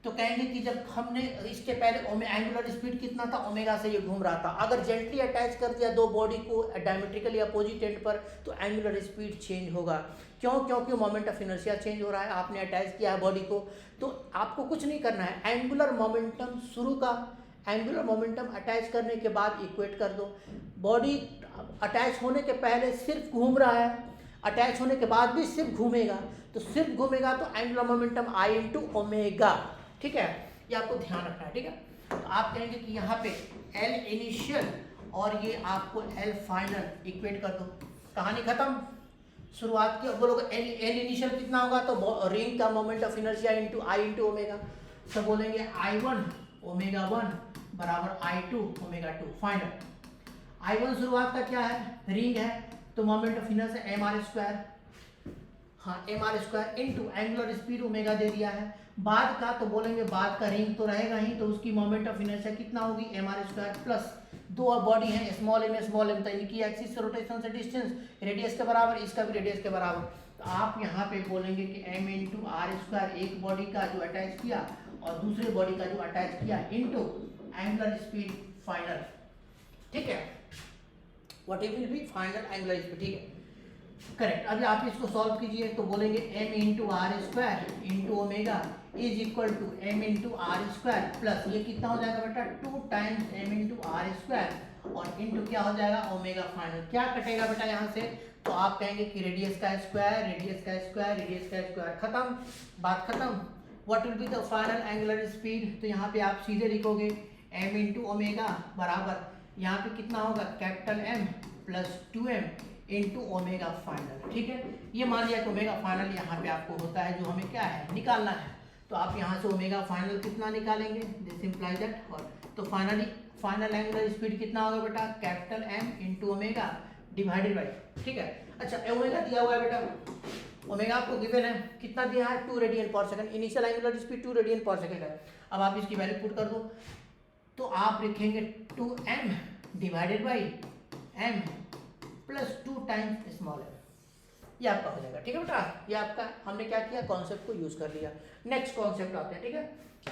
तो कहेंगे कि जब हमने इसके पहले एंगुलर स्पीड कितना था, ओमेगा से ये घूम रहा था, अगर जेंटली अटैच कर दिया 2 बॉडी को डायमेट्रिकली अपोजिट एंड पर तो एंगुलर स्पीड चेंज होगा। क्यों, क्योंकि मोमेंट ऑफ इनर्शिया चेंज हो रहा है, आपने अटैच किया है बॉडी को। तो आपको कुछ नहीं करना है, एंगुलर मोमेंटम शुरू का, एंगुलर मोमेंटम अटैच करने के बाद इक्वेट कर दो। बॉडी अटैच होने के पहले सिर्फ घूम रहा है, अटैच होने के बाद भी सिर्फ घूमेगा, तो सिर्फ घूमेगा तो angular momentum I into omega, ठीक है, ये आपको ध्यान रखना है, ठीक है। तो आप कहेंगे कि यहाँ पे L इनिशियल और ये आपको L फाइनल इक्वेट कर दो, कहानी खत्म। शुरुआत की बोलोगे L इनिशियल कितना होगा, तो रिंग का moment of inertia into I into omega, तो बोलेंगे I1 ओमेगा 1 बराबर I2 ओमेगा 2 फाइनल। I1 शुरुआत का क्या है, रिंग है, तो moment of inertia mr square, हाँ mr square into angular speed omega दे दिया है। बाद का तो बोलेंगे बाद का रिंग तो रहेगा ही, तो उसकी मोमेंट ऑफ इनर्शिया कितना होगी, mr स्क्वायर प्लस 2 बॉडी है स्मॉल m, तो इनकी एक्सिस से रोटेशन से डिस्टेंस रेडियस के बराबर, इसका भी रेडियस के बराबर। तो आप यहाँ पे बोलेंगे कि m इंटू आर स्क्वायर, एक बॉडी का जो अटैच किया और दूसरे बॉडी का जो अटैच किया इंटू एंगुलर स्पीड फाइनल, ठीक है, what will B final angular speed, ठीक है, करेक्ट। अभी आप इसको सॉल्व कीजिए तो बोलेंगे m into R square into omega is equal to m into R square plus ये कितना हो जाएगा बेटा 2 times m into R square और इंटू क्या हो जाएगा ओमेगा फाइनल। क्या कटेगा बेटा यहाँ से, तो आप कहेंगे कि रेडियस का स्क्वायर, रेडियस का स्क्वायर, रेडियस का स्क्वायर, खत्म, बात खत्म। What will be the final angular speed, तो यहाँ पे आप सीधे लिखोगे m इंटू ओमेगा बराबर यहाँ पे कितना होगा, capital M plus 2m into omega final, ठीक है। ये मान लिया कि ओमेगा फाइनल यहाँ पे आपको होता है जो हमें क्या है निकालना है, तो आप यहाँ से ओमेगा फाइनल कितना निकालेंगे, दिस इंप्लाइज दैट, और तो फाइनली फाइनल एंगुलर स्पीड कितना होगा बेटा, capital M into omega divided by, ठीक है। अच्छा ओमेगा दिया हुआ है बेटा, ओमेगा आपको गिवन है, कितना दिया है 2 रेडियन पर second, initial angular speed 2 radian पर सेकंड है। अब आप इसकी वैल्यू पुट कर दो, तो आप लिखेंगे 2m divided by m plus 2 times small m, ये आपका हो जाएगा, ठीक है बेटा। ये आपका हमने क्या किया, कॉन्सेप्ट को यूज कर लिया। नेक्स्ट कॉन्सेप्ट आते हैं, ठीक है।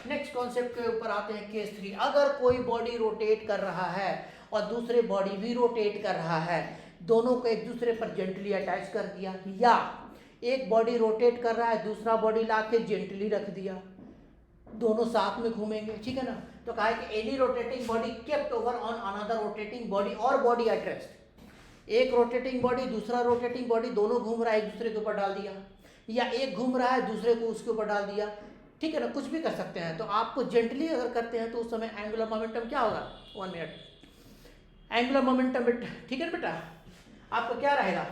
नेक्स्ट कॉन्सेप्ट के ऊपर आते हैं केस 3। अगर कोई बॉडी रोटेट कर रहा है और दूसरे बॉडी भी रोटेट कर रहा है, दोनों को एक दूसरे पर जेंटली अटैच कर दिया, या एक बॉडी रोटेट कर रहा है, दूसरा बॉडी ला के जेंटली रख दिया, दोनों साथ में घूमेंगे, ठीक है ना। तो कहा है कि any rotating body kept over on another rotating body और बॉडी एट रेस्ट। एक रोटेटिंग बॉडी दूसरा रोटेटिंग बॉडी दोनों घूम रहा है, एक दूसरे के ऊपर डाल दिया, या एक घूम रहा है दूसरे को उसके ऊपर डाल दिया, ठीक है ना, कुछ भी कर सकते हैं। तो आपको जेंटली अगर करते हैं तो उस समय एंगुलर मोमेंटम क्या होगा, 1 मिनट, एंगुलर मोमेंटम ठीक है ना बेटा, आपको क्या रहेगा,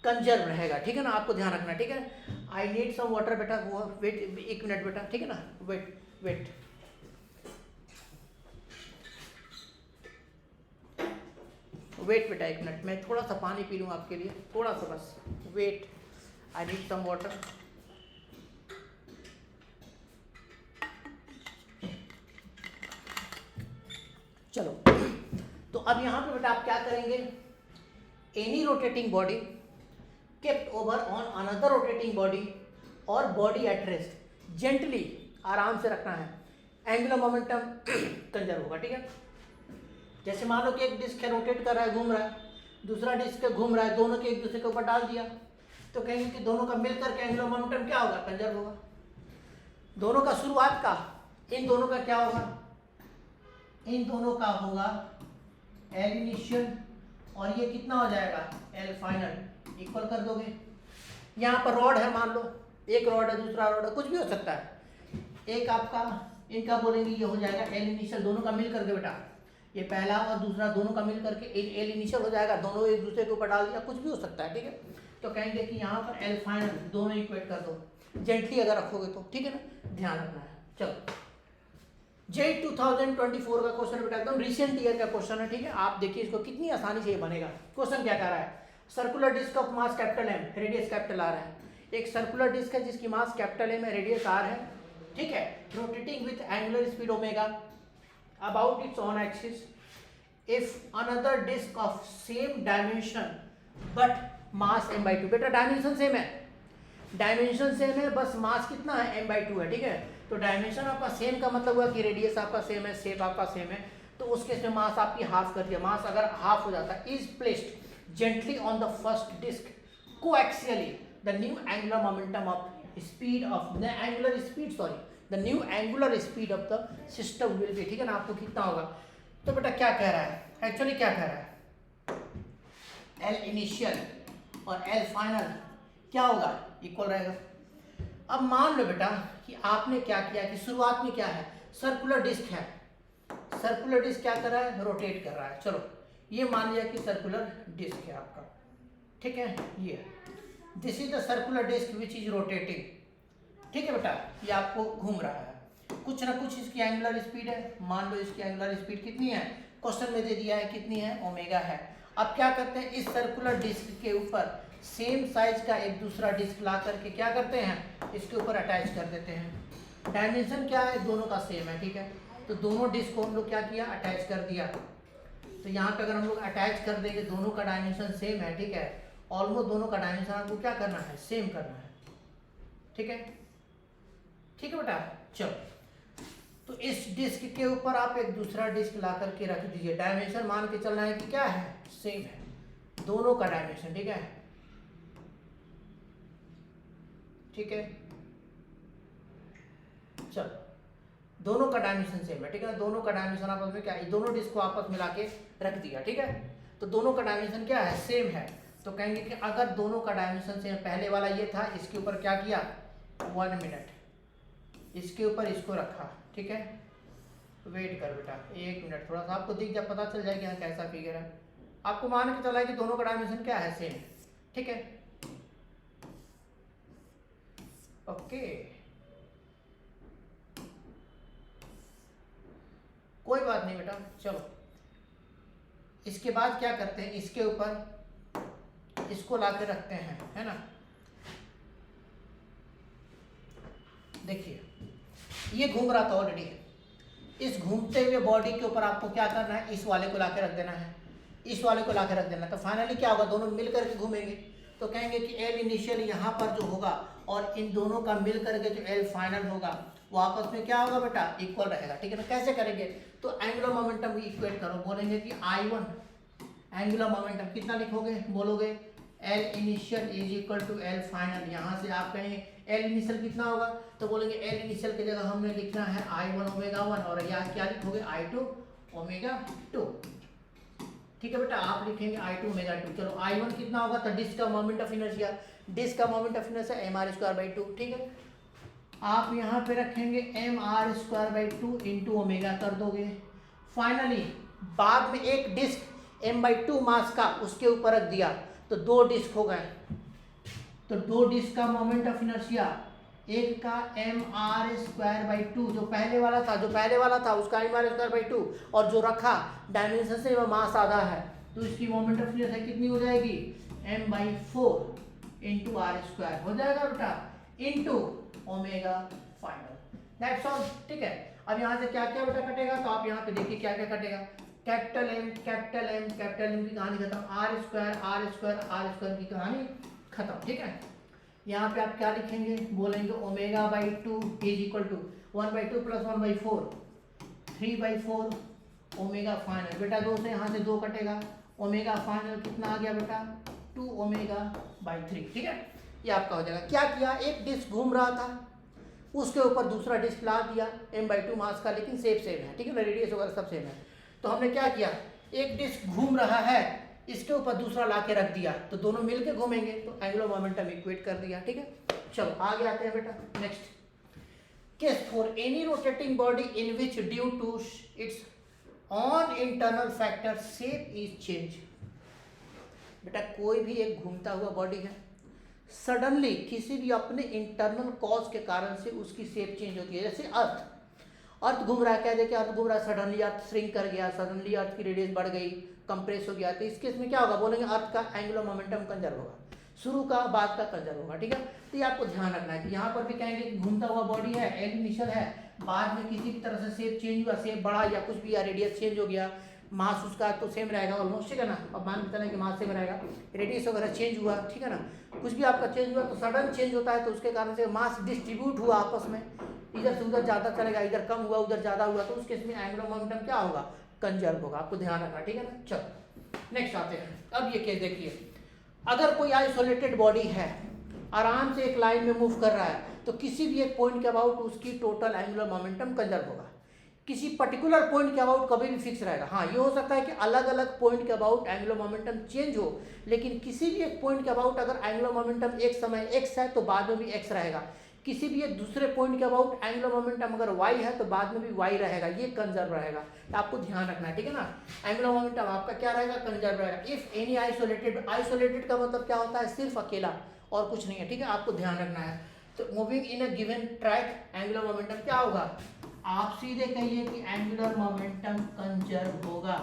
कंजर्व रहेगा, ठीक है ना, आपको ध्यान रखना, ठीक है। आई नीड सम वाटर बेटा, वो वेट 1 मिनट बेटा, ठीक है ना, वेट वेट वेट बेटा 1 मिनट, मैं थोड़ा सा पानी पी लूँ आपके लिए, थोड़ा सा बस wait, I need some water. चलो, तो अब यहाँ पे बेटा आप क्या करेंगे, any rotating body kept over on another rotating body और बॉडी एट रेस्ट, जेंटली आराम से रखना है, एंगुलर मोमेंटम कंजर्व होगा, ठीक है। जैसे मान लो कि एक डिस्क है, रोटेट कर रहा है, घूम रहा है, दूसरा डिस्क घूम रहा है, दोनों के एक दूसरे के ऊपर डाल दिया, तो कहेंगे कि दोनों का मिलकर के एंगुलर मोमेंटम क्या होगा, कंजर्व होगा। दोनों का शुरुआत का, इन दोनों का क्या होगा, इन दोनों का होगा एल इनिशियल, और ये कितना हो जाएगा, एल फाइनल, इक्वल कर दोगे। यहाँ पर रॉड है, मान लो एक रॉड है, दूसरा रॉड है, कुछ भी हो सकता है, एक आपका इनका बोलेंगे ये हो जाएगा एल इनिशियल, दोनों का मिल करके बेटा, ये पहला और दूसरा दोनों का मिल करके एल इनिशियल हो जाएगा, दोनों एक दूसरे के ऊपर डाल दिया, कुछ भी हो सकता है, ठीक है। तो कहेंगे कि यहाँ पर एल फाइनल, दोनों इक्वेट कर दो, जेंटली अगर रखोगे तो, ठीक है ना, ध्यान रखना है। चलो, जेई 2024 का क्वेश्चन बेटा एकदम रिसेंट ईयर का क्वेश्चन है, ठीक है। आप देखिए इसको कितनी आसानी से ये बनेगा। क्वेश्चन क्या कह रहा है, circular disc of mass capital M, radius capital R है। एक सर्कुलर डिस्क है जिसकी मास कैपिटल एम है, रेडियस आर है, ठीक है, rotating with angular speed omega about its own axis. If another disc of same dimension but mass m/2, बेटा dimension same है, डायमेंशन सेम है, बस मास कितना है, m/2 है, ठीक है। तो डायमेंशन आपका सेम का मतलब हुआ कि रेडियस आपका सेम है, शेप आपका सेम है, तो उस केस में मास आपकी हाफ कर दिया। मास अगर हाफ हो जाता है, is placed gently on the first disc coaxially, the new angular momentum of speed of the angular speed, sorry, the new angular speed of the system will be, ठीक है ना, आपको कितना होगा। तो बेटा क्या कह रहा है, एक्चुअली क्या कह रहा है, एल इनिशियल और एल फाइनल क्या होगा, इक्वल रहेगा। अब मान लो बेटा कि आपने क्या किया कि शुरुआत में क्या है, सर्कुलर डिस्क है, सर्कुलर डिस्क क्या कर रहा है, रोटेट कर रहा है। चलो ये मान लिया कि सर्कुलर डिस्क है आपका, ठीक है, ये this is the circular disc which is rotating, ठीक है बेटा, ये आपको घूम रहा है, कुछ ना कुछ इसकी एंगुलर स्पीड है, मान लो इसकी एंगुलर स्पीड कितनी है, क्वेश्चन में दे दिया है कितनी है, ओमेगा है। अब क्या करते हैं, इस सर्कुलर डिस्क के ऊपर सेम साइज का एक दूसरा डिस्क ला करके क्या करते हैं, इसके ऊपर अटैच कर देते हैं। डायमेंशन क्या है, दोनों का सेम है, ठीक है, तो दोनों डिस्क को हम लोग क्या किया, अटैच कर दिया। तो यहाँ पे अगर हम लोग अटैच कर देंगे, दोनों का डायमेंशन सेम है, ठीक है, ऑलमोस्ट दोनों का डायमेंशन आपको क्या करना है, सेम करना है, ठीक है, ठीक है बेटा। चलो, तो इस डिस्क के ऊपर आप एक दूसरा डिस्क ला करके रख दीजिए, डायमेंशन मान के चलना है कि क्या है, सेम है, दोनों का डायमेंशन, ठीक है, ठीक है। चलो, दोनों का डायमेंशन सेम है, ठीक है, दोनों का डायमेंशन आपस में क्या है, दोनों डिस्क को आपस मिला के रख दिया, ठीक है, तो दोनों का डायमेंशन क्या है, सेम है। तो कहेंगे कि अगर दोनों का डायमेंशन सेम, पहले वाला ये था, इसके ऊपर क्या किया, 1 मिनट, इसके ऊपर इसको रखा, ठीक है, वेट कर बेटा 1 मिनट, थोड़ा सा आपको दिख जा, पता चल जाएगा यहाँ कैसा फिगर है, आपको मान के चला है कि दोनों का डायमेंशन क्या है, सेम, ठीक है, ओके। कोई बात नहीं बेटा, चलो इसके बाद क्या करते हैं, इसके ऊपर इसको लाके रखते हैं, है ना। देखिए ये घूम रहा था ऑलरेडी, इस घूमते हुए बॉडी के ऊपर आपको क्या करना है, इस वाले को लाके रख देना है, इस वाले को लाके रख देना है, तो फाइनली क्या होगा, दोनों मिल करके घूमेंगे। तो कहेंगे कि एल इनिशियल यहाँ पर जो होगा और इन दोनों का मिल करके जो एल फाइनल होगा वो आपस में क्या होगा बेटा, इक्वल रहेगा, ठीक है ना। कैसे करेंगे, तो एंगुलर मोमेंटम भी इक्वेट करो, बोलेंगे कि I1 एंगुलर मोमेंटम कितना लिखोगे, बोलोगे L initial is equal to L final. यहाँ से आप कहेंगे एल इनिशियल कितना होगा, तो बोलेंगे एल इनिशियल की जगह हमने लिखना है I1 ओमेगा 1 और यहाँ क्या लिखोगे I2 ओमेगा 2। ठीक है बेटा, आप लिखेंगे I2 ओमेगा 2। चलो I1 कितना होगा, तो डिस्क का मोमेंट ऑफ इनर्शिया, डिस्क का मोमेंट ऑफ इनर्शिया mr²/2। ठीक है, आप यहाँ पे रखेंगे mr²/2 इंटू ओमेगा कर दोगे। फाइनली बाद में एक डिस्क m/2 मास का उसके ऊपर रख दिया तो दो डिस्क हो गए, तो दो डिस्क का मोमेंट ऑफ इनर्शिया, एक का mr²/2 जो पहले वाला था उसका mr²/2 और जो रखा डायमेंशन से वह मास आधा है, तो इसकी मोमेंट ऑफ इनर्शिया कितनी हो जाएगी, m/4 इंटू r² हो जाएगा बेटा, into omega final. That's all. ठीक है, अब यहाँ से क्या क्या बेटा कटेगा, तो आप यहाँ पे देखिए क्या क्या कटेगा, capital M capital M capital M की कहानी खत्म, r² की कहानी खत्म। ठीक है, यहाँ पे आप क्या लिखेंगे, बोलेंगे ओमेगा/2 is equal to 1/2 plus 1/4 3/4 omega final. बेटा 2 से यहाँ से 2 कटेगा, ओमेगा फाइनल कितना आ गया बेटा 2 ओमेगा/3। ठीक है, ये आपका हो जाएगा। क्या किया, एक डिस्क घूम रहा था उसके ऊपर दूसरा डिस्क ला दिया m/2 मास का, लेकिन सेम है। ठीक है ना, रेडियस वगैरह सब सेम है। तो हमने क्या किया, एक डिस्क घूम रहा है इसके ऊपर दूसरा ला के रख दिया तो दोनों मिलके घूमेंगे, तो एंगुलर मोमेंटम इक्वेट कर दिया। ठीक है, चलो आगे आते हैं बेटा। Next case, for any rotating body in which due to its own internal factor shape is change. बेटा कोई भी एक घूमता हुआ बॉडी है, सडनली किसी भी अपने इंटरनल कॉज के कारण से उसकी शेप चेंज होती है। जैसे अर्थ घूम रहा है, क्या देखिए अर्थ घूम रहा है, सडनली अर्थ श्रिंक कर गया, सडनली अर्थ की रेडियस बढ़ गई, कंप्रेस हो गया, तो इस केस में क्या होगा, बोलेंगे अर्थ का एंगुलर मोमेंटम कंजर्व होगा, शुरू का बाद का कंजर्व होगा। ठीक है, तो ये आपको ध्यान रखना है कि यहाँ पर भी कहेंगे कि घूमता हुआ बॉडी है, एल इनिशियल है, बाद में किसी भी तरह से शेप चेंज हुआ, शेप बढ़ा या कुछ भी, या रेडियस चेंज हो गया, मास उसका तो सेम रहेगा ऑलमोस्ट। ठीक है ना, अब मान लेते हैं कि मास सेम रहेगा, रेडियस वगैरह चेंज हुआ। ठीक है ना, कुछ भी आपका चेंज हुआ तो सडन चेंज होता है, तो उसके कारण से मास डिस्ट्रीब्यूट हुआ आपस में, इधर से उधर ज़्यादा चलेगा, इधर कम हुआ उधर ज़्यादा हुआ, तो उस केस में एंगुलर मोमेंटम क्या होगा, कंजर्व होगा। आपको ध्यान रखना। ठीक है ना, चलो नेक्स्ट आते हैं। अब ये केस देखिए, अगर कोई आइसोलेटेड बॉडी है, आराम से एक लाइन में मूव कर रहा है, तो किसी भी एक पॉइंट के अबाउट उसकी टोटल एंगुलर मोमेंटम कंजर्व होगा। किसी पर्टिकुलर पॉइंट के अबाउट कभी भी फिक्स रहेगा। हाँ, ये हो सकता है कि अलग अलग पॉइंट के अबाउट एंगुलर मोमेंटम चेंज हो, लेकिन किसी भी एक पॉइंट के अबाउट अगर एंगुलर मोमेंटम एक समय x है तो बाद में भी x रहेगा। किसी भी एक दूसरे पॉइंट के अबाउट एंगुलर मोमेंटम अगर y है तो बाद में भी y रहेगा, ये कंजर्व रहेगा। तो आपको ध्यान रखना है। ठीक है ना, एंगुलर मोमेंटम आपका क्या रहेगा, कंजर्व रहेगा। इफ एनी आइसोलेटेड, आइसोलेटेड का मतलब क्या होता है, सिर्फ अकेला और कुछ नहीं है। ठीक है, आपको ध्यान रखना है। तो moving in a given track angular momentum क्या होगा, आप सीधे कहिए कि एंगुलर मोमेंटम कंजर्व होगा।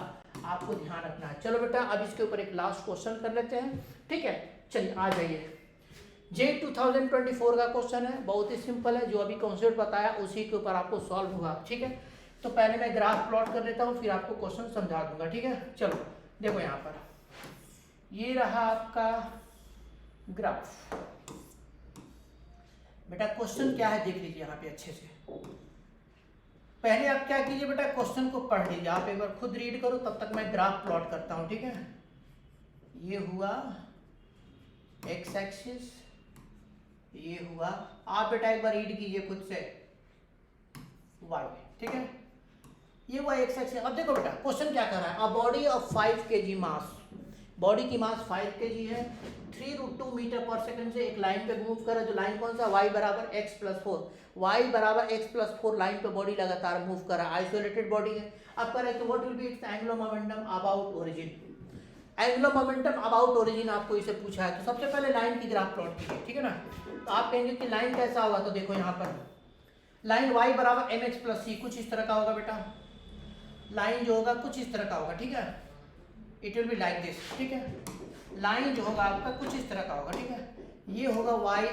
आपको ध्यान रखना है। चलो बेटा, अब इसके ऊपर एक लास्ट क्वेश्चन कर लेते हैं। ठीक है, चलिए आ जाइए। जे 2024 का क्वेश्चन है, बहुत ही सिंपल है, जो अभी कॉन्सेप्ट बताया उसी के ऊपर आपको सॉल्व होगा। ठीक है, तो पहले मैं ग्राफ प्लॉट कर देता हूँ, फिर आपको क्वेश्चन समझा दूंगा। ठीक है, चलो देखो यहाँ पर ये रहा आपका ग्राफ। बेटा क्वेश्चन क्या है देख लीजिए यहाँ पे अच्छे से। पहले आप क्या कीजिए बेटा, क्वेश्चन को पढ़ लीजिए, आप एक बार खुद रीड करो, तब तक मैं ग्राफ प्लॉट करता हूँ। ठीक है, ये हुआ एक्स एक्सिस, ये हुआ, आप बेटा एक बार रीड कीजिए खुद से, वाई। ठीक है, ये हुआ एक्स एक्सिस। अब देखो बेटा क्वेश्चन क्या कर रहा है, a body of 5 kg mass, body की मास 5 kg है, 3√2 मीटर पर सेकंड से एक लाइन पे मूव कर रहा है, जो लाइन कौन सा, y बराबर x+4, y बराबर x+4 लाइन पे बॉडी लगातार मूव कर रहा है, आइसोलेटेड बॉडी है। अब कह रहे हैं कि what will B it's angular momentum about origin. Angular momentum about origin आपको इसे पूछा है, तो सबसे पहले लाइन की ग्राफ प्लॉट कीजिए। ठीक है ना, तो आप कहेंगे कि लाइन कैसा होगा, तो देखो यहाँ पर लाइन y बराबर mx+c कुछ इस तरह का होगा बेटा, लाइन जो होगा कुछ इस तरह का होगा। ठीक है, it will be like this. ठीक है, लाइन जो होगा आपका कुछ इस तरह का होगा। ठीक है, ये होगा y =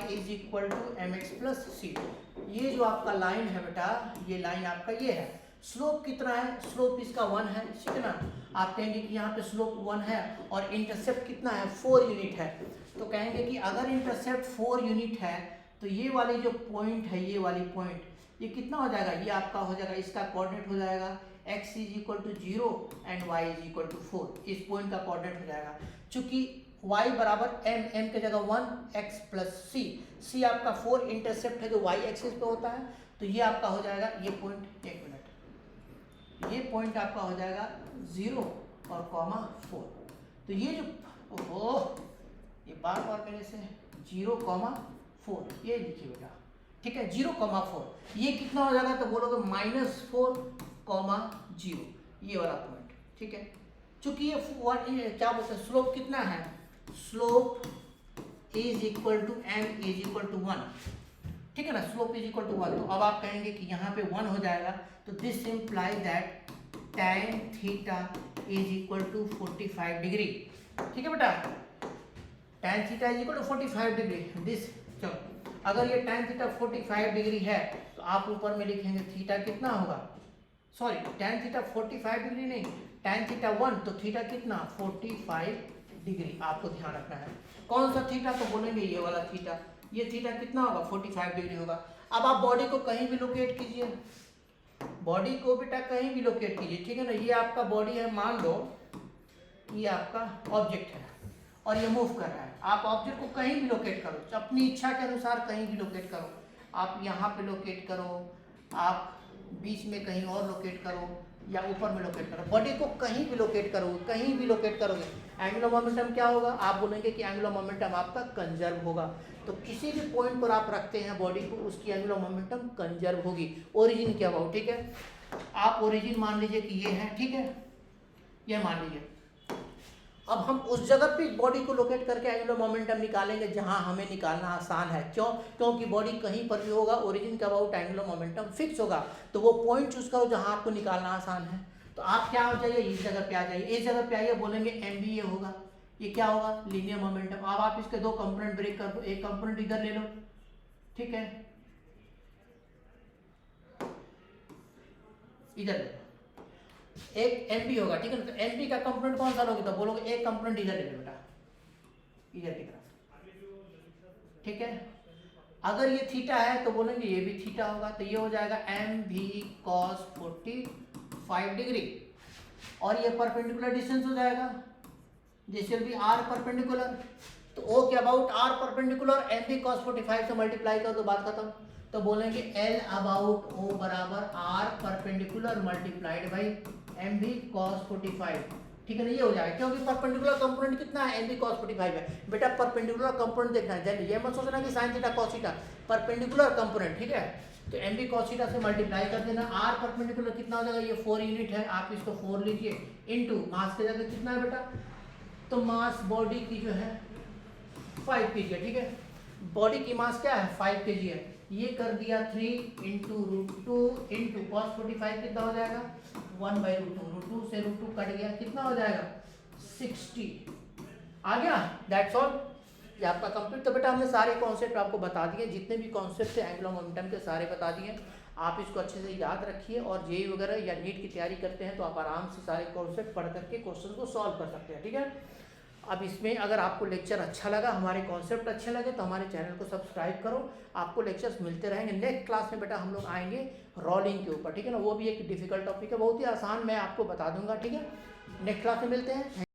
mx+c। ये जो आपका लाइन है बेटा, ये लाइन आपका ये है। स्लोप कितना है, स्लोप इसका 1 है। ठीक है ना, आप कहेंगे कि यहाँ पे स्लोप 1 है और इंटरसेप्ट कितना है, 4 यूनिट है। तो कहेंगे कि अगर इंटरसेप्ट 4 यूनिट है तो ये वाली जो पॉइंट है, ये वाली पॉइंट, ये कितना हो जाएगा, ये आपका हो जाएगा, इसका कोऑर्डिनेट हो जाएगा x is equal to 0 and y is equal to 4। इस पॉइंट का कोऑर्डिनेट हो जाएगा। चूंकि y बराबर m की जगह 1 x प्लस c आपका 4 इंटरसेप्ट है जो y एक्सिस पे होता है, तो ये आपका हो जाएगा ये पॉइंट, एक मिनट, ये पॉइंट आपका हो जाएगा 0 और कॉमा 4। तो ये जो ओह ये बार बार मेरे से 0,4 ये लिखिए बेटा, ठीक है, 0,4 ये कितना हो जाएगा, तो बोलोगे -4,0 ये वाला पॉइंट, ठीक है। चूंकि ये क्या बोलते हैं, स्लोप कितना है, slope is equal to m is equal to 1, ठीक है ना, स्लोप इज इक्वल टू 1। तो अब आप कहेंगे कि यहाँ पे 1 हो जाएगा, तो this imply that tan theta is equal to 45 degree, ठीक है बेटा, tan theta is equal to 45 degree. This चलो अगर ये tan थीटा 45 डिग्री है तो आप ऊपर में लिखेंगे थीटा कितना होगा, सॉरी tan थीटा 45 डिग्री नहीं, tan थीटा 1, तो थीटा कितना 45 डिग्री, आपको ध्यान रखना है। कौन सा थीटा, तो बोलेंगे ये वाला थीटा, ये थीटा कितना होगा 45 डिग्री होगा। अब आप बॉडी को कहीं भी लोकेट कीजिए, बॉडी को बेटा कहीं भी लोकेट कीजिए, ठीक है ना, ये आपका बॉडी है, मान लो ये आपका ऑब्जेक्ट है और ये मूव कर रहा है, आप ऑब्जेक्ट को कहीं भी लोकेट करो, अपनी इच्छा के अनुसार कहीं भी लोकेट करो, आप यहाँ पे लोकेट करो, आप बीच में कहीं और लोकेट करो या ऊपर में लोकेट करो, बॉडी को कहीं भी लोकेट करोगे, कहीं भी लोकेट करोगे, एंगुलर मोमेंटम क्या होगा, आप बोलेंगे कि एंगुलर मोमेंटम आपका कंजर्व होगा। तो किसी भी पॉइंट पर आप रखते हैं बॉडी को, उसकी एंगुलर मोमेंटम कंजर्व होगी। ओरिजिन क्या होगा, ठीक है, आप ओरिजिन मान लीजिए कि ये है, ठीक है, ये मान लीजिए। अब हम उस जगह पे बॉडी को लोकेट करके एंगुलर मोमेंटम निकालेंगे जहां हमें निकालना आसान है। क्यों, क्योंकि बॉडी कहीं पर भी होगा, ओरिजिन के अबाउट एंगुलर मोमेंटम फिक्स होगा, तो वो पॉइंट चूज करो जहां आपको निकालना आसान है। तो आप क्या हो जाइए, इस जगह पे आ जाइए, इस जगह पे आइए, बोलेंगे एम ये होगा, ये क्या होगा, लीनियर मोमेंटम। अब आप इसके दो कंपोनेंट ब्रेक कर दो, एक कंपोनेंट इधर ले लो, ठीक है, इधर ले लो, एक एम बी होगा, ठीक है ना, तो एम बी का कंपोनेंट कौन सा लोगे, तो बोलोगे एक कंपोनेंट इधर ले लो बेटा, इधर की तरफ, ठीक है। अगर ये थीटा है तो बोलेंगे ये भी थीटा होगा, तो ये हो जाएगा एम वी कॉस 45 डिग्री, और ये परपेंडिकुलर डिस्टेंस हो जाएगा, this will be R perpendicular, तो ओ के about R perpendicular M B cos 45 से मल्टीप्लाई कर दो, बात खत्म। तो बोलेंगे एल अबाउट ओ बराबर R perpendicular multiplied by M B cos 45, ठीक है ना, ये हो जाएगा, क्योंकि परपेंडिकुलर कंपोनेंट कितना है, एम बी कॉस 45 है। बेटा परपेंडिकुलर कंपोनेंट देखना है, ये मत सोचना कि sine theta cos theta, perpendicular component, ठीक है। तो एम बी कॉस थीटा से मल्टीप्लाई कर देना, आर परपेंडिकुलर कितना हो जाएगा, ये 4 यूनिट है, आप इसको 4 लीजिए, इंटू मास के जगह कितना है बेटा, तो मास बॉडी की जो है 5 kg है, ठीक है, बॉडी की मास क्या है 5 kg है, ये कर दिया 3 इंटू √2 इंटू कॉस 45 कितना हो जाएगा 1/√2, √2 से √2 कट गया, कितना हो जाएगा 60, आ गया, दैट्स ऑल, ये आपका कंप्लीट। तो बेटा हमने सारे कॉन्सेप्ट आपको बता दिए, जितने भी कॉन्सेप्ट थे एंगुलर मोमेंटम के सारे बता दिए, आप इसको अच्छे से याद रखिए, और जेई वगैरह या नीट की तैयारी करते हैं तो आप आराम से सारे कॉन्सेप्ट पढ़ करके क्वेश्चन को सॉल्व कर सकते हैं, ठीक है। अब इसमें अगर आपको लेक्चर अच्छा लगा, हमारे कॉन्सेप्ट अच्छे लगे, तो हमारे चैनल को सब्सक्राइब करो, आपको लेक्चर्स मिलते रहेंगे। नेक्स्ट क्लास में बेटा हम लोग आएंगे रोलिंग के ऊपर, ठीक है ना, वो भी एक डिफिकल्ट टॉपिक है, बहुत ही आसान मैं आपको बता दूंगा, ठीक है। नेक्स्ट क्लास में मिलते हैं।